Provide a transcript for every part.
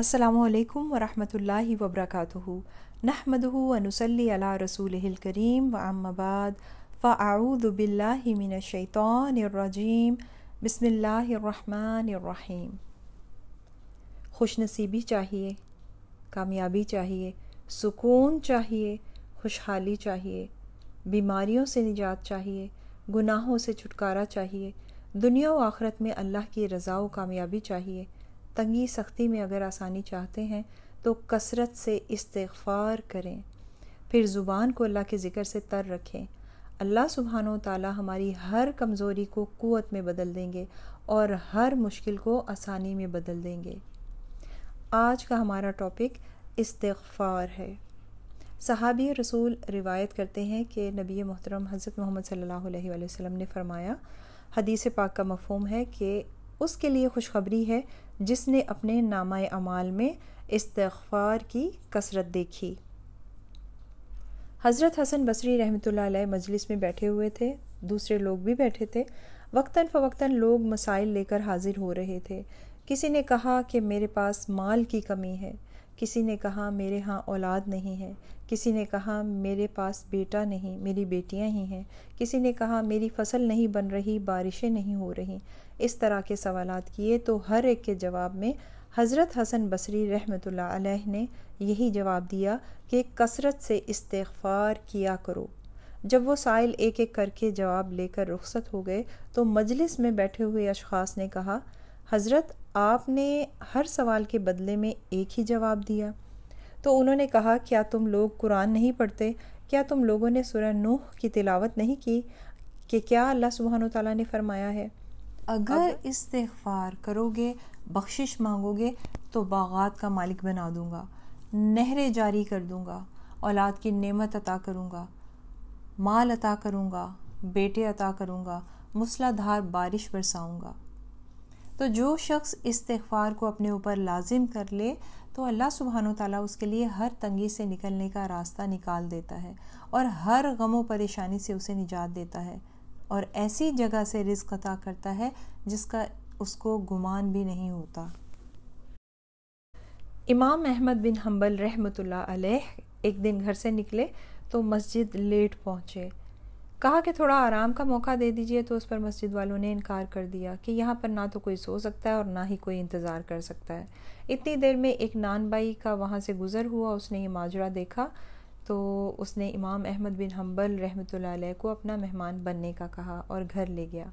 السلام علیکم ورحمۃ اللہ وبرکاتہ نحمدہ ونصلی علی رسولہ الکریم واما بعد فاعوذ باللہ من الشیطان الرجیم بسم اللہ الرحمن الرحیم۔ خوش نصیبی چاہیے، کامیابی چاہیے، سکون چاہیے، خوشحالی چاہیے، بیماریوں سے نجات چاہیے، گناہوں سے چھٹکارا چاہیے، دنیا و آخرت میں اللہ کی رضا و کامیابی چاہیے۔ تنگی سختی میں اگر آسانی چاہتے ہیں تو کثرت سے استغفار کریں، پھر زبان کو اللہ کے ذکر سے تر رکھیں۔ اللہ سبحانہ و تعالی ہماری ہر کمزوری کو قوت میں بدل دیں گے اور ہر مشکل کو آسانی میں بدل دیں گے۔ آج کا ہمارا ٹاپک استغفار ہے۔ صحابی رسول روایت کرتے ہیں کہ نبی محترم حضرت محمد صلی اللہ علیہ وآلہ وسلم نے فرمایا، حدیث پاک کا مفہوم ہے کہ اس کے لیے خوشخبری ہے جس نے اپنے نامہ اعمال میں استغفار کی کثرت دیکھی۔ حضرت حسن بصری رحمۃ اللہ علیہ مجلس میں بیٹھے ہوئے تھے، دوسرے لوگ بھی بیٹھے تھے۔ وقتاً فوقتاً لوگ مسائل لے کر حاضر ہو رہے تھے۔ کسی نے کہا کہ میرے پاس مال کی کمی ہے، کسی نے کہا میرے ہاں اولاد نہیں ہے، کسی نے کہا میرے پاس بیٹا نہیں، میری بیٹیاں ہی ہیں، کسی نے کہا میری فصل نہیں بن رہی، بارشیں نہیں ہو رہی۔ اس طرح کے سوالات کیے تو ہر ایک کے جواب میں حضرت حسن بصری رحمۃ اللہ علیہ نے یہی جواب دیا کہ کثرت سے استغفار کیا کرو۔ جب وہ سائل ایک ایک کر کے جواب لے کر رخصت ہو گئے تو مجلس میں بیٹھے ہوئے اشخاص نے کہا، حضرت آپ نے ہر سوال کے بدلے میں ایک ہی جواب دیا۔ تو انہوں نے کہا، کیا تم لوگ قرآن نہیں پڑھتے؟ کیا تم لوگوں نے سورہ نوح کی تلاوت نہیں کی کہ کیا اللہ سبحانہ وتعالیٰ نے فرمایا ہے، اگر استغفار کرو گے، بخشش مانگو گے تو باغات کا مالک بنا دوں گا، نہریں جاری کر دوں گا، اولاد کی نعمت عطا کروں گا، مال عطا کروں گا، بیٹے عطا کروں گا، موسلا دھار بارش برساؤں گا۔ تو جو شخص استغفار کو اپنے اوپر لازم کر لے تو اللہ سبحانہ و تعالیٰ اس کے لیے ہر تنگی سے نکلنے کا راستہ نکال دیتا ہے اور ہر غم و پریشانی سے اسے نجات دیتا ہے اور ایسی جگہ سے رزق عطا کرتا ہے جس کا اس کو گمان بھی نہیں ہوتا۔ امام احمد بن حنبل رحمۃ اللہ علیہ ایک دن گھر سے نکلے تو مسجد لیٹ پہنچے۔ کہا کہ تھوڑا آرام کا موقع دے دیجئے، تو اس پر مسجد والوں نے انکار کر دیا کہ یہاں پر نہ تو کوئی سو سکتا ہے اور نہ ہی کوئی انتظار کر سکتا ہے۔ اتنی دیر میں ایک نان بائی کا وہاں سے گزر ہوا، اس نے یہ ماجرا دیکھا تو اس نے امام احمد بن حنبل رحمۃ اللہ علیہ کو اپنا مہمان بننے کا کہا اور گھر لے گیا۔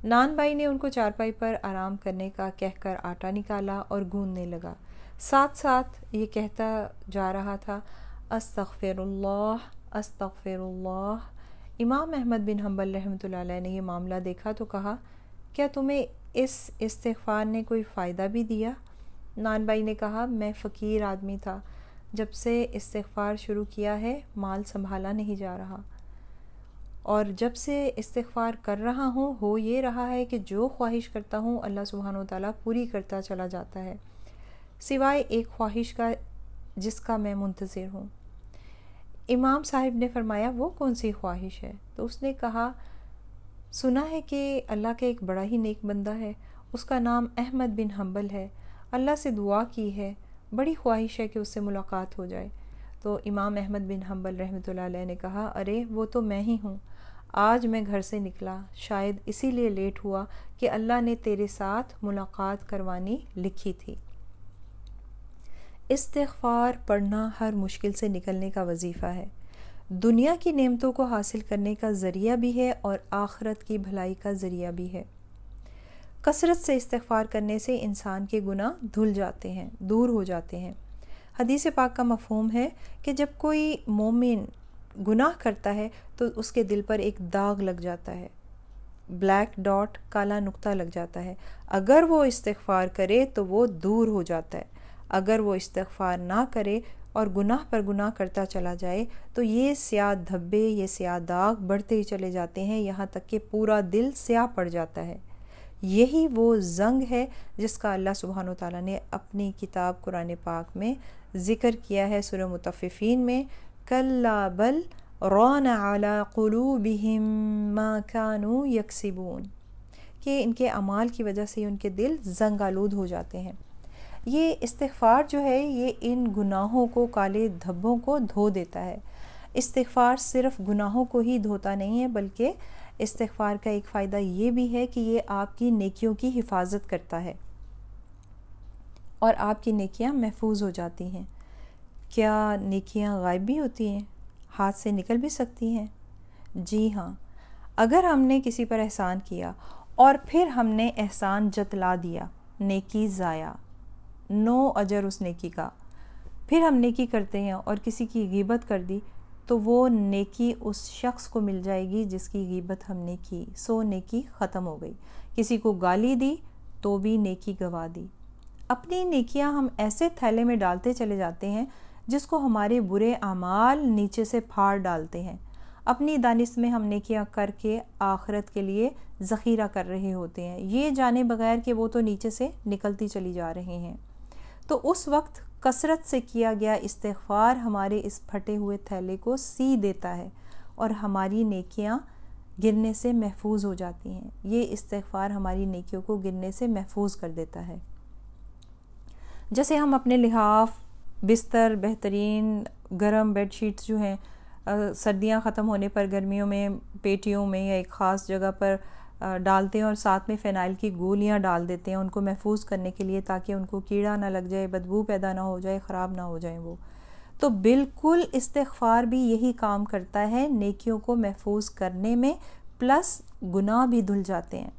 نان بائی نے ان کو چارپائی پر آرام کرنے کا کہہ کر آٹا نکالا اور گوندنے لگا، ساتھ ساتھ یہ کہتا جا رہا تھا، استغفر اللہ استغفر اللہ۔ امام احمد بن حنبل رحمۃ اللہ علیہ نے یہ معاملہ دیکھا تو کہا، کیا تمہیں اس استغفار نے کوئی فائدہ بھی دیا؟ نان بائی نے کہا، میں فقیر آدمی تھا، جب سے استغفار شروع کیا ہے مال سنبھالا نہیں جا رہا، اور جب سے استغفار کر رہا ہوں ہو یہ رہا ہے کہ جو خواہش کرتا ہوں اللہ سبحانہ و تعالیٰ پوری کرتا چلا جاتا ہے، سوائے ایک خواہش کا جس کا میں منتظر ہوں۔ امام صاحب نے فرمایا، وہ کون سی خواہش ہے؟ تو اس نے کہا، سنا ہے کہ اللہ کا ایک بڑا ہی نیک بندہ ہے، اس کا نام احمد بن حنبل ہے، اللہ سے دعا کی ہے، بڑی خواہش ہے کہ اس سے ملاقات ہو جائے۔ تو امام احمد بن حنبل رحمۃ اللہ علیہ نے کہا، ارے وہ تو میں ہی ہوں، آج میں گھر سے نکلا، شاید اسی لیے لیٹ ہوا کہ اللہ نے تیرے ساتھ ملاقات کروانی لکھی تھی۔ استغفار پڑھنا ہر مشکل سے نکلنے کا وظیفہ ہے، دنیا کی نعمتوں کو حاصل کرنے کا ذریعہ بھی ہے اور آخرت کی بھلائی کا ذریعہ بھی ہے۔ کثرت سے استغفار کرنے سے انسان کے گناہ دھل جاتے ہیں، دور ہو جاتے ہیں۔ حدیث پاک کا مفہوم ہے کہ جب کوئی مومن گناہ کرتا ہے تو اس کے دل پر ایک داغ لگ جاتا ہے، بلیک ڈاٹ، کالا نقطہ لگ جاتا ہے۔ اگر وہ استغفار کرے تو وہ دور ہو جاتا ہے، اگر وہ استغفار نہ کرے اور گناہ پر گناہ کرتا چلا جائے تو یہ سیاہ دھبے، یہ سیاہ داغ بڑھتے ہی چلے جاتے ہیں، یہاں تک کہ پورا دل سیاہ پڑ جاتا ہے۔ یہی وہ زنگ ہے جس کا اللہ سبحانہ وتعالیٰ نے اپنی کتاب قرآن پاک میں ذکر کیا ہے سورہ مطففین میں، کلا بل ران علی قلوبہم ما کانوا یکسبون، کہ ان کے اعمال کی وجہ سے ان کے دل زنگ آلود ہو جاتے ہیں۔ یہ استغفار جو ہے یہ ان گناہوں کو، کالے دھبوں کو دھو دیتا ہے۔ استغفار صرف گناہوں کو ہی دھوتا نہیں ہے، بلکہ استغفار کا ایک فائدہ یہ بھی ہے کہ یہ آپ کی نیکیوں کی حفاظت کرتا ہے اور آپ کی نیکیاں محفوظ ہو جاتی ہیں۔ کیا نیکیاں غائب بھی ہوتی ہیں؟ ہاتھ سے نکل بھی سکتی ہیں؟ جی ہاں، اگر ہم نے کسی پر احسان کیا اور پھر ہم نے احسان جتلا دیا، نیکی ضائع، نو اجر اس نیکی کا، پھر ہم نیکی کرتے ہیں اور کسی کی غیبت کر دی تو وہ نیکی اس شخص کو مل جائے گی جس کی غیبت ہم نے کی، سو نیکی ختم ہو گئی۔ کسی کو گالی دی تو بھی نیکی گوا دی۔ اپنی نیکیاں ہم ایسے تھیلے میں ڈالتے چلے جاتے ہیں جس کو ہمارے برے اعمال نیچے سے پھاڑ ڈالتے ہیں۔ اپنی دانش میں ہم نیکیاں کر کے آخرت کے لیے ذخیرہ کر رہے ہوتے ہیں، یہ جانے بغیر کہ وہ تو نیچے سے نکلتی چلی جا رہے ہیں۔ تو اس وقت کثرت سے کیا گیا استغفار ہمارے اس پھٹے ہوئے تھیلے کو سی دیتا ہے اور ہماری نیکیاں گرنے سے محفوظ ہو جاتی ہیں۔ یہ استغفار ہماری نیکیوں کو گرنے سے محفوظ کر دیتا ہے۔ جیسے ہم اپنے لحاف، بستر، بہترین گرم بیڈ شیٹس جو ہیں سردیاں ختم ہونے پر گرمیوں میں پیٹیوں میں یا ایک خاص جگہ پر ڈالتے ہیں اور ساتھ میں فینائل کی گولیاں ڈال دیتے ہیں ان کو محفوظ کرنے کے لیے، تاکہ ان کو کیڑا نہ لگ جائے، بدبو پیدا نہ ہو جائے، خراب نہ ہو جائیں وہ۔ تو بالکل استغفار بھی یہی کام کرتا ہے، نیکیوں کو محفوظ کرنے میں، پلس گناہ بھی دھل جاتے ہیں۔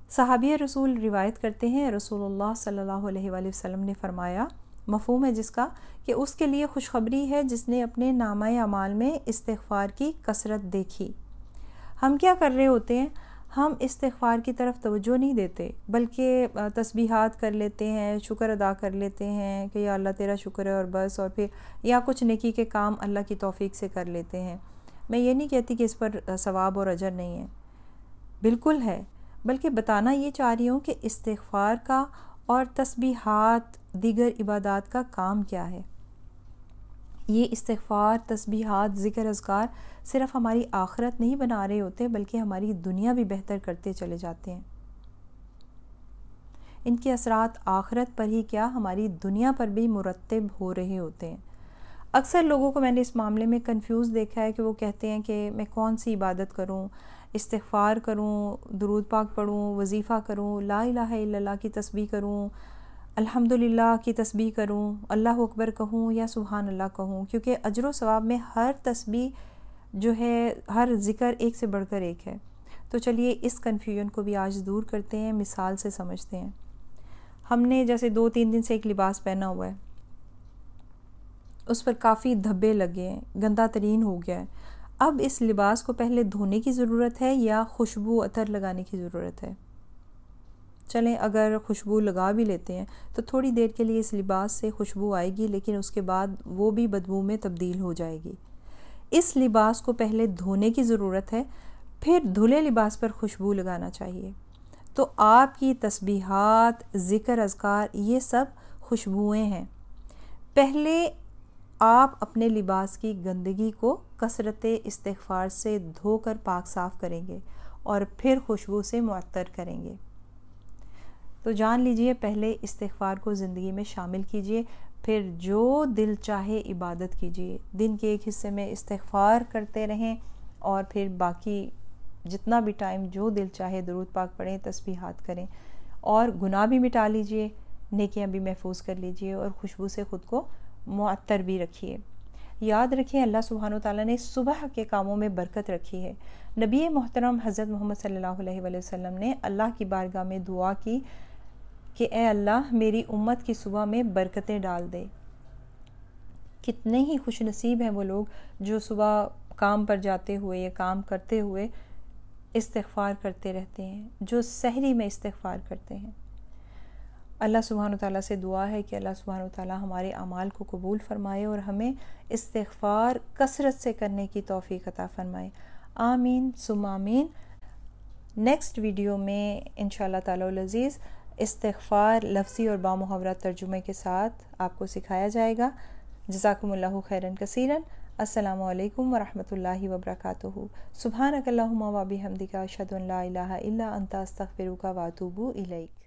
صحابی رسول روایت کرتے ہیں، رسول اللہ صلی اللہ علیہ وآلہ وسلم نے فرمایا، مفہوم ہے جس کا کہ اس کے لیے خوشخبری ہے جس نے اپنے نامہ اعمال میں استغفار کی کثرت دیکھی۔ ہم کیا کر رہے ہوتے ہیں؟ ہم استغفار کی طرف توجہ نہیں دیتے، بلکہ تسبیحات کر لیتے ہیں، شکر ادا کر لیتے ہیں کہ یا اللہ تیرا شکر ہے اور بس، اور پھر یا کچھ نیکی کے کام اللہ کی توفیق سے کر لیتے ہیں۔ میں یہ نہیں کہتی کہ اس پر ثواب اور اجر نہیں ہے، بالکل ہے، بلکہ بتانا یہ چاہ رہی ہوں کہ استغفار کا اور تسبیحات، دیگر عبادات کا کام کیا ہے۔ یہ استغفار، تسبیحات، ذکر اذکار صرف ہماری آخرت نہیں بنا رہے ہوتے، بلکہ ہماری دنیا بھی بہتر کرتے چلے جاتے ہیں۔ ان کے اثرات آخرت پر ہی کیا، ہماری دنیا پر بھی مرتب ہو رہے ہوتے ہیں۔ اکثر لوگوں کو میں نے اس معاملے میں کنفیوز دیکھا ہے کہ وہ کہتے ہیں کہ میں کون سی عبادت کروں، استغفار کروں، درود پاک پڑھوں، وظیفہ کروں، لا الہ الا اللہ کی تسبیح کروں، الحمدللہ کی تسبیح کروں، اللہ اکبر کہوں یا سبحان اللہ کہوں، کیونکہ اجر و ثواب میں ہر تسبیح جو ہے، ہر ذکر ایک سے بڑھ کر ایک ہے۔ تو چلیے اس کنفیوژن کو بھی آج دور کرتے ہیں، مثال سے سمجھتے ہیں۔ ہم نے جیسے 2-3 دن سے ایک لباس پہنا ہوا ہے، اس پر کافی دھبے لگے ہیں، گندا ترین ہو گیا ہے۔ اب اس لباس کو پہلے دھونے کی ضرورت ہے یا خوشبو عطر لگانے کی ضرورت ہے؟ چلیں اگر خوشبو لگا بھی لیتے ہیں تو تھوڑی دیر کے لیے اس لباس سے خوشبو آئے گی، لیکن اس کے بعد وہ بھی بدبو میں تبدیل ہو جائے گی۔ اس لباس کو پہلے دھونے کی ضرورت ہے، پھر دھلے لباس پر خوشبو لگانا چاہیے۔ تو آپ کی تسبیحات، ذکر اذکار، یہ سب خوشبوئیں ہیں۔ پہلے آپ اپنے لباس کی گندگی کو کثرت استغفار سے دھو کر پاک صاف کریں گے اور پھر خوشبو سے معطر کریں گے۔ تو جان لیجئے، پہلے استغفار کو زندگی میں شامل کیجئے، پھر جو دل چاہے عبادت کیجئے۔ دن کے ایک حصے میں استغفار کرتے رہیں اور پھر باقی جتنا بھی ٹائم جو دل چاہے درود پاک پڑھیں، تسبیحات کریں، اور گناہ بھی مٹا لیجئے، نیکیاں بھی محفوظ کر لیجئے، اور خوشبو سے خود کو معطر بھی رکھیے۔ یاد رکھیں، اللہ سبحانہ وتعالیٰ نے صبح کے کاموں میں برکت رکھی ہے۔ نبی محترم حضرت محمد صلی اللہ علیہ وآلہ وسلم نے اللہ کی بارگاہ میں دعا کی کہ اے اللہ میری امت کی صبح میں برکتیں ڈال دے۔ کتنے ہی خوش نصیب ہیں وہ لوگ جو صبح کام پر جاتے ہوئے یا کام کرتے ہوئے استغفار کرتے رہتے ہیں، جو سحری میں استغفار کرتے ہیں۔ اللہ سبحانہ وتعالیٰ سے دعا ہے کہ اللہ سبحانہ وتعالیٰ ہمارے اعمال کو قبول فرمائے اور ہمیں استغفار کثرت سے کرنے کی توفیق عطا فرمائے۔ آمین ثم آمین۔ نیکسٹ ویڈیو میں انشاءاللہ تعالی العزیز استغفار لفظی اور بامحاورہ ترجمے کے ساتھ آپ کو سکھایا جائے گا۔ جزاکم اللہ خیراً کثیراً۔ السلام علیکم ورحمۃ اللہ وبرکاتہ۔ سبحانک اللہم و بحمدک، اشہد ان لا الہ الا انت، استغفرک و اتوب الیک۔